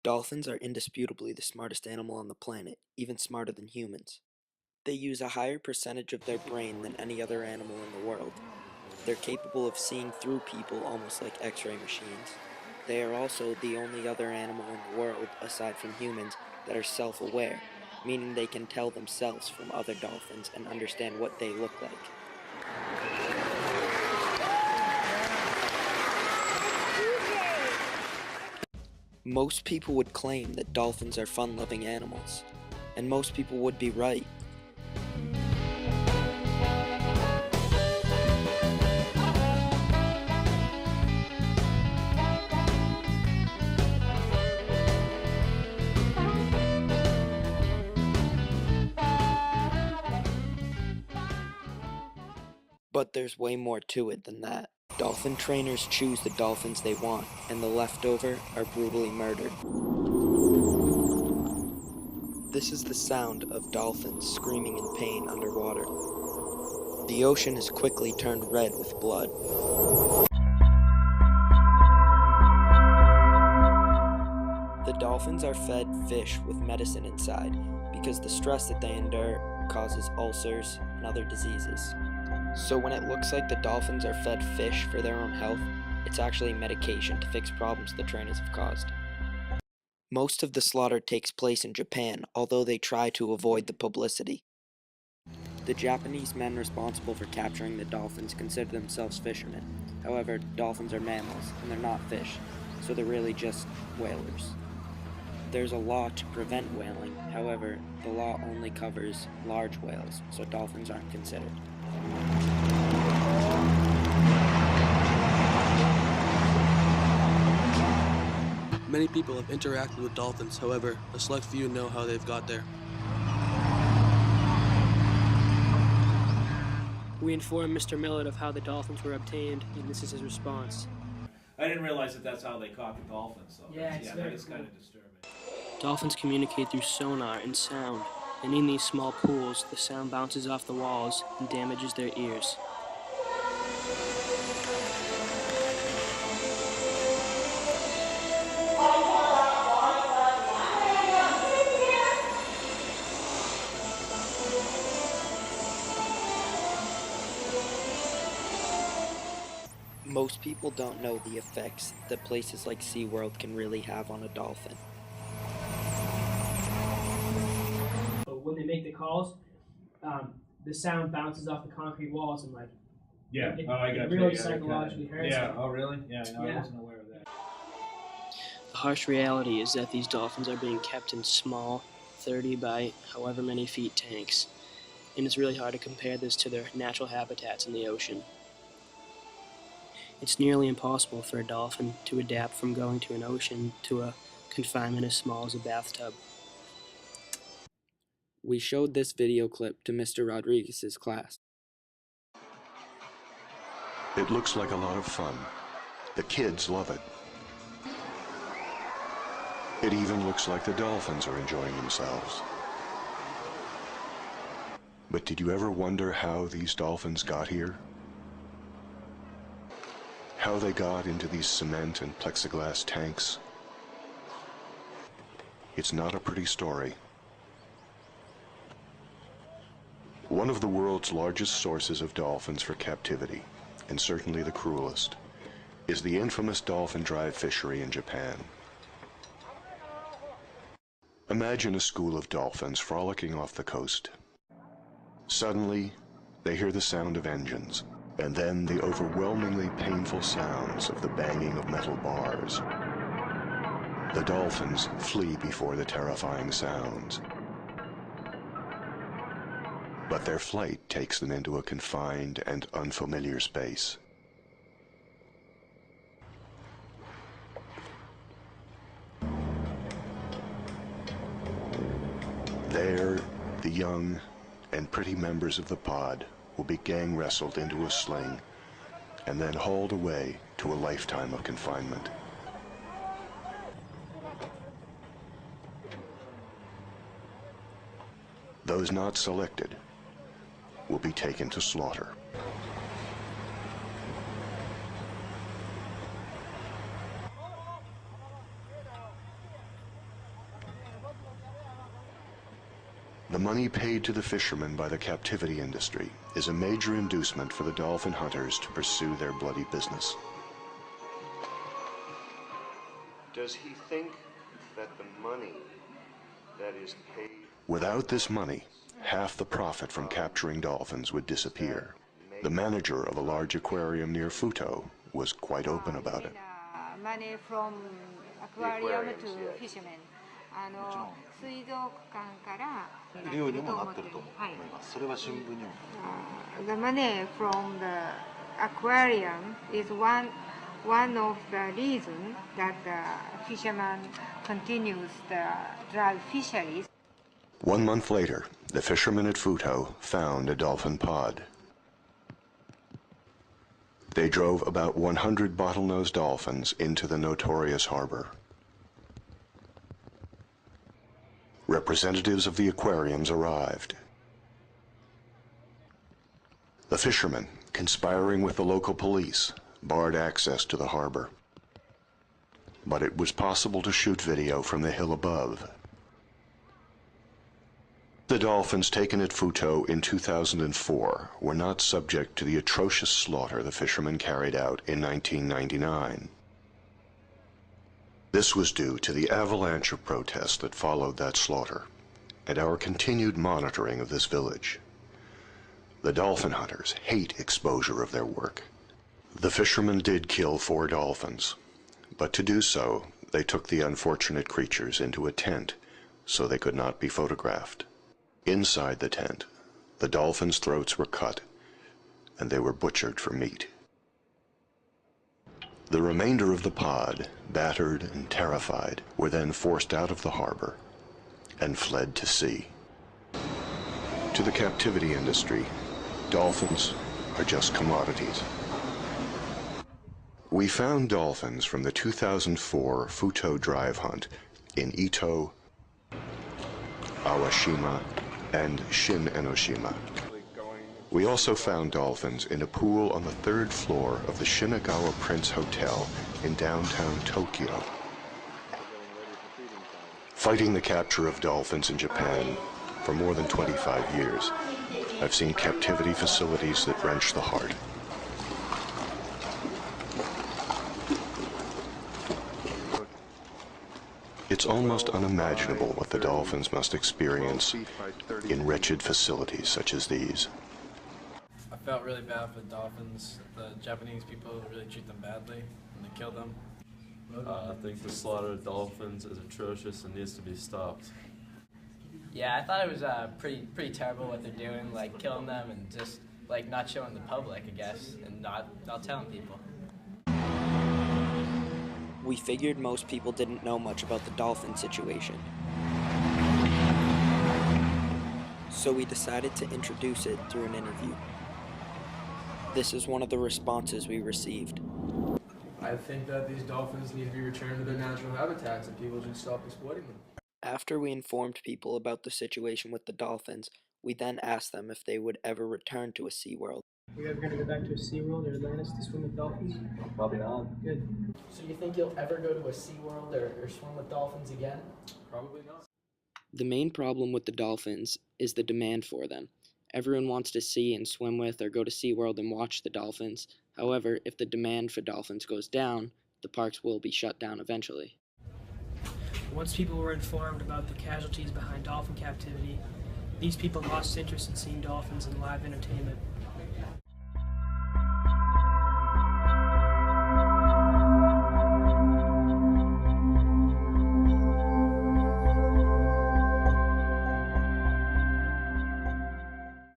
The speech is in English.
Dolphins are indisputably the smartest animal on the planet, even smarter than humans. They use a higher percentage of their brain than any other animal in the world. They're capable of seeing through people almost like X-ray machines. They are also the only other animal in the world, aside from humans, that are self-aware, meaning they can tell themselves from other dolphins and understand what they look like. Most people would claim that dolphins are fun-loving animals, and most people would be right. But there's way more to it than that. Dolphin trainers choose the dolphins they want, and the leftover are brutally murdered. This is the sound of dolphins screaming in pain underwater. The ocean has quickly turned red with blood. The dolphins are fed fish with medicine inside because the stress that they endure causes ulcers and other diseases. So when it looks like the dolphins are fed fish for their own health, it's actually medication to fix problems the trainers have caused. Most of the slaughter takes place in Japan, although they try to avoid the publicity. The Japanese men responsible for capturing the dolphins consider themselves fishermen. However, dolphins are mammals, and they're not fish, so they're really just whalers. There's a law to prevent whaling, however, the law only covers large whales, so dolphins aren't considered. Many people have interacted with dolphins, however, a select few know how they've got there. We informed Mr. Millett of how the dolphins were obtained, and this is his response. I didn't realize that that's how they caught the dolphins, though. Yeah, it's very that is cool. kind of disturbing. Dolphins communicate through sonar and sound, and in these small pools, the sound bounces off the walls and damages their ears. Most people don't know the effects that places like SeaWorld can really have on a dolphin. When they make the calls, the sound bounces off the concrete walls and I got it really psychologically hurts Yeah, them. oh really? Yeah, I Yeah. wasn't aware of that. The harsh reality is that these dolphins are being kept in small, 30 by however many feet tanks, and it's really hard to compare this to their natural habitats in the ocean. It's nearly impossible for a dolphin to adapt from going to an ocean to a confinement as small as a bathtub. We showed this video clip to Mr. Rodriguez's class. It looks like a lot of fun. The kids love it. It even looks like the dolphins are enjoying themselves. But did you ever wonder how these dolphins got here? How they got into these cement and plexiglass tanks? It's not a pretty story. One of the world's largest sources of dolphins for captivity, and certainly the cruelest, is the infamous dolphin drive fishery in Japan. Imagine a school of dolphins frolicking off the coast. Suddenly, they hear the sound of engines, and then the overwhelmingly painful sounds of the banging of metal bars. The dolphins flee before the terrifying sounds. But their flight takes them into a confined and unfamiliar space. There, the young and pretty members of the pod will be gang wrestled into a sling and then hauled away to a lifetime of confinement. Those not selected will be taken to slaughter. The money paid to the fishermen by the captivity industry is a major inducement for the dolphin hunters to pursue their bloody business. Does he think that the money that is paid... Without this money, half the profit from capturing dolphins would disappear. The manager of a large aquarium near Futo was quite open about it. Money from aquarium to fishermen. 水族館から料理にもなってると思います。それは新聞にも。The money from the aquarium is one of the reasons that the fisherman continues the drug fisheries. 1 month later, the fishermen at Futo found a dolphin pod. They drove about 100 bottlenose dolphins into the notorious harbor. Representatives of the aquariums arrived. The fishermen, conspiring with the local police, barred access to the harbor. But it was possible to shoot video from the hill above. The dolphins taken at Futo in 2004 were not subject to the atrocious slaughter the fishermen carried out in 1999. This was due to the avalanche of protests that followed that slaughter, and our continued monitoring of this village. The dolphin hunters hate exposure of their work. The fishermen did kill 4 dolphins, but to do so, they took the unfortunate creatures into a tent so they could not be photographed. Inside the tent, the dolphins' throats were cut, and they were butchered for meat. The remainder of the pod, battered and terrified, were then forced out of the harbor and fled to sea. To the captivity industry, dolphins are just commodities. We found dolphins from the 2004 Futo drive hunt in Ito, Awashima, and Shin Enoshima. We also found dolphins in a pool on the 3rd floor of the Shinagawa Prince Hotel in downtown Tokyo. Fighting the capture of dolphins in Japan for more than 25 years, I've seen captivity facilities that wrench the heart. It's almost unimaginable what the dolphins must experience in wretched facilities such as these. I felt really bad for the dolphins. The Japanese people really treat them badly and they kill them. I think the slaughter of dolphins is atrocious and needs to be stopped. Yeah, I thought it was pretty terrible what they're doing, like killing them and just like not showing the public, I guess, and not telling people. We figured most people didn't know much about the dolphin situation. So we decided to introduce it through an interview. This is one of the responses we received. I think that these dolphins need to be returned to their natural habitats and people should stop exploiting them. After we informed people about the situation with the dolphins, we then asked them if they would ever return to a SeaWorld. Are you ever going to go back to a SeaWorld or Atlantis to swim with dolphins? Probably not. Good. So you think you'll ever go to a SeaWorld or swim with dolphins again? Probably not. The main problem with the dolphins is the demand for them. Everyone wants to see and swim with or go to SeaWorld and watch the dolphins. However, if the demand for dolphins goes down, the parks will be shut down eventually. Once people were informed about the casualties behind dolphin captivity, these people lost interest in seeing dolphins in live entertainment.